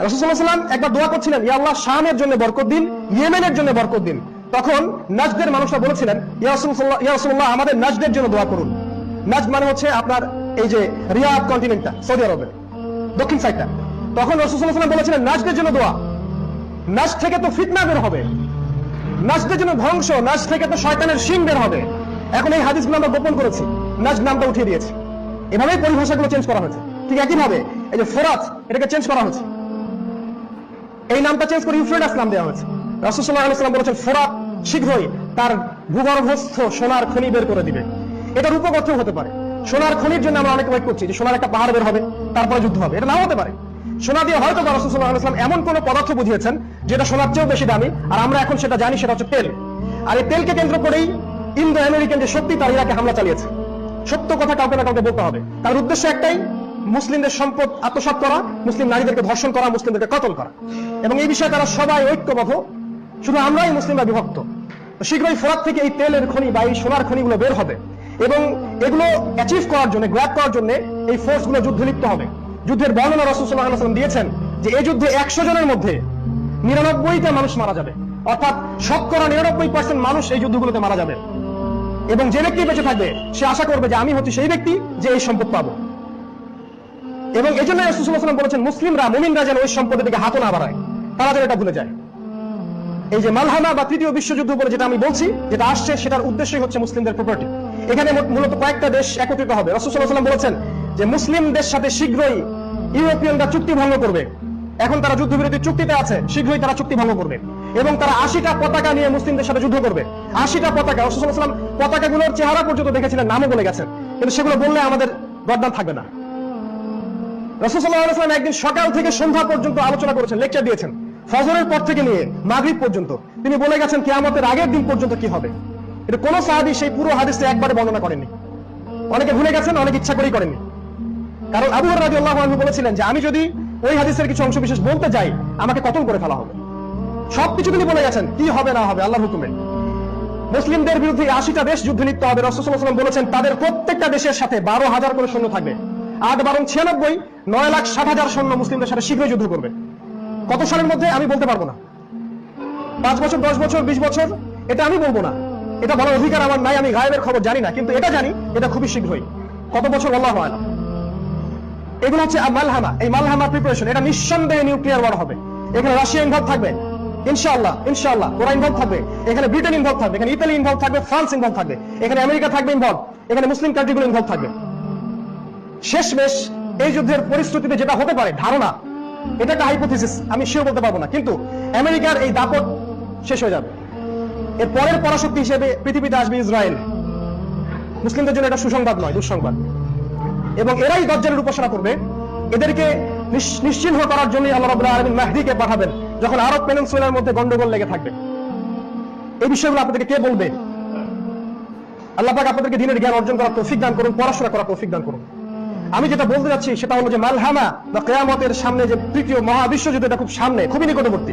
রাসূল সাল্লাল্লাহু আলাইহি ওয়াসাল্লাম একবার দোয়া করছিলেন, ইয়া আল্লাহ শামের জন্য বরকত দিন, ইয়েমেনের জন্য বরকত দিন। তখন নাজদের মানুষরা বলেছিলেন, ইয়া রাসূলুল্লাহ আমাদের নাজদের জন্য দোয়া করুন। নাজদ মানে হচ্ছে আপনার এই যে রিয়াদ কন্টিনেন্টটা, সৌদি আরবের দক্ষিণ সাইডটা। তখন রাসূল সাল্লাল্লাহু আলাইহি ওয়াসাল্লাম বলেছিলেন নাজদের জন্য দোয়া। নাজদ থেকে তো ফিতনা বের হবে, নাজদের জন্য ধ্বংস, নাজদ থেকে তো শয়তানের শিং বের হবে। এখন এই হাদিসগুলো আমরা গোপন করেছি, নাজদ নামটা উঠিয়ে দিয়েছি। এভাবেই পরিভাষাগুলো চেঞ্জ করা হয়েছে। ঠিক একইভাবে এই যে ফোরাত, এটাকে চেঞ্জ করা হয়েছে, এই নামটা চেঞ্জ করে ইউফ্রেটাস নাম দেওয়া হয়েছে। রাসূল সাল্লাল্লাহু আলাইহি ওয়াসাল্লাম বলেছেন ফোরাত শীঘ্রই তার ভূগর্ভস্থ সোনার খনি বের করে দিবে। এটার উপকথ্য হতে পারে সোনার খনির জন্য আমরা অনেকে ওয়েট করছি যে সোনার একটা পাহাড় বের হবে, তারপরে যুদ্ধ হবে। এটা নাও হতে পারে। সোনা দিয়ে হয়তো রাসূল সাল্লাল্লাহু আলাইহি ওয়াসাল্লাম এমন কোন পদার্থ বুঝিয়েছেন যেটা সোনার চেয়েও বেশি দামি, আর আমরা এখন সেটা জানি, সেটা হচ্ছে তেল। আর এই তেলকে কেন্দ্র করেই ইন্দো আমেরিকান যে শক্তি তারা ইরাকে হামলা চালিয়েছে। সত্য কথা কাউকে না কাউকে বলতে হবে। তার উদ্দেশ্য একটাই, মুসলিমদের সম্পদ আত্মসাৎ করা, মুসলিম নারীদেরকে ধর্ষণ করা, মুসলিমদেরকে কতল করা। এবং এই বিষয়ে তারা সবাই ঐক্যবদ্ধ, শুধু আমরাই মুসলিমরা বিভক্ত। শীঘ্রই ফোরাত থেকে এই তেলের খনি বা এই সোনার খনিগুলো বের হবে, এবং এগুলো অ্যাচিভ করার জন্য, গ্র্যাব করার জন্য এই ফোর্সগুলো যুদ্ধে লিপ্ত হবে। যুদ্ধের বর্ণনা রাসূল সাল্লাল্লাহু আলাইহি ওয়াসাল্লাম দিয়েছেন যে এই যুদ্ধে 100 জনের মধ্যে 99টা মানুষ মারা যাবে, অর্থাৎ শতকরা 99% মানুষ এই যুদ্ধগুলোতে মারা যাবে। এবং যে ব্যক্তি বেঁচে থাকবে সে আশা করবে যে আমি হচ্ছি সেই ব্যক্তি যে এই সম্পদ পাবো। এবং এই জন্য রাসূল সাল্লাল্লাহু আলাইহি ওয়াসাল্লাম বলেছেন মুসলিমরা, মুমিনরা যেন ওই সম্পদের দিকে হাতও না বাড়ায়, তারা যেন এটা ভুলে যায়। এই যে মালহামা বা তৃতীয় বিশ্বযুদ্ধ বলে যেটা আমি বলছি, যেটা আসছে, সেটার উদ্দেশ্যই হচ্ছে মুসলিমদের প্রপার্টি। এখানে মূলত কয়েকটা দেশ একত্রিত হবে। রাসূল সাল্লাল্লাহু আলাইহি ওয়াসাল্লাম বলেছেন যে মুসলিমদের সাথে শীঘ্রই ইউরোপিয়ানরা চুক্তি ভঙ্গ করবে। এখন তারা যুদ্ধবিরতি চুক্তিতে আছে, শীঘ্রই তারা চুক্তি ভঙ্গ করবে এবং তারা 80টা পতাকা নিয়ে মুসলিমদের সাথে যুদ্ধ করবে। 80টা পতাকা। রাসূল সাল্লাল্লাহু আলাইহি ওয়াসাল্লাম পতাকাগুলোর চেহারা পর্যন্ত দেখেছিলেন, নামও বলে গেছেন, কিন্তু সেগুলো বললে আমাদের গর্দান থাকবে না। রাসূল সাল্লাল্লাহু আলাইহি ওয়াসাল্লাম একদিন সকাল থেকে সন্ধ্যা পর্যন্ত আলোচনা করেছেন, লেকচার দিয়েছেন, ফজরের পর থেকে নিয়ে মাগরিব পর্যন্ত। তিনি বলে গেছেন কিয়ামতের আগের দিন পর্যন্ত কি হবে। এটা কোন সাহাবী সেই পুরো হাদিসটা একবারে বর্ণনা করেননি। অনেকে ভুলে গেছেন, অনেকে ইচ্ছা করেই করেননি। কারণ আবু হুরায়রা রাদিয়াল্লাহু আনহু বলেছিলেন যে আমি যদি ওই হাদিসের কিছু অংশ বিশেষ বলতে যাই আমাকে কতল করে ফেলা হবে। সবকিছু তিনি বলে গেছেন, কি হবে না হবে আল্লাহর হুকুমে। মুসলিমদের বিরুদ্ধে 80টা দেশ যুদ্ধে লিপ্ত হবে। রাসূল সাল্লাল্লাহু আলাইহি ওয়াসাল্লাম বলেছেন তাদের প্রত্যেকটা দেশের সাথে 12,000 করে সৈন্য থাকবে। 8 12 96, 9,60,000 সৈন্য মুসলিমদের সাথে শীঘ্রই যুদ্ধ করবে। কত সালের মধ্যে আমি বলতে পারবো না, 5 বছর 10 বছর 20 বছর এটা আমি বলবো না, এটা বলার অধিকার আমার নাই। আমি গায়েবের খবর জানি না, কিন্তু এটা জানি এটা খুবই শীঘ্রই। কত বছর আল্লাহু আ'লাম। এগুলো হচ্ছে মালহামা। এই মালহামা প্রিপারেশন, এটা নিঃসন্দেহে নিউক্লিয়ার ওয়ার হবে। এখানে রাশিয়া ইনভলভ থাকবে ইনশাআল্লাহ, ইনশাআল্লাহ ওরা ইনভলভ থাকবে। এখানে ব্রিটেন ইনভলভ থাকবে, এখানে ইতালি ইনভলভ থাকবে, ফ্রান্স ইনভলভ থাকবে, এখানে আমেরিকা থাকবে ইনভলভ, এখানে মুসলিম কান্ট্রিগুলো ইনভলভ থাকবে। শেষমেশ এই যুদ্ধের পরিস্থিতিতে যেটা হতে পারে ধারণা, এটা একটা হাইপোথিসিস, আমি শিওর বলতে পারবো না, কিন্তু আমেরিকার এই দাপট শেষ হয়ে যাবে। এর পরের পরাশক্তি হিসেবে পৃথিবীতে আসবে ইসরায়েল। মুসলিমদের জন্য এটা সুসংবাদ নয়, দুঃসংবাদ। এবং এরাই দজ্জালের উপাসনা করবে। এদেরকে নিশ্চিহ্ন করার জন্য আল্লাহ রাব্বুল আলামিন মাহদীকে পাঠাবেন যখন আরব পেনিনসুলার মধ্যে গন্ডগোল লেগে থাকবে। এই বিষয়গুলো আপনাদেরকে কে বলবে? আল্লাহ পাক আপনাদেরকে দ্বীনের জ্ঞান অর্জন করার তৌফিক দান করুন, পড়াশোনা করার তৌফিক দান করুন। আমি যেটা বলতে যাচ্ছি সেটা হলো যে মালহামা বা কিয়ামতের সামনে যে তৃতীয় মহাবিশ্বযুদ্ধ, এটা খুব সামনে, খুবই নিকটবর্তী।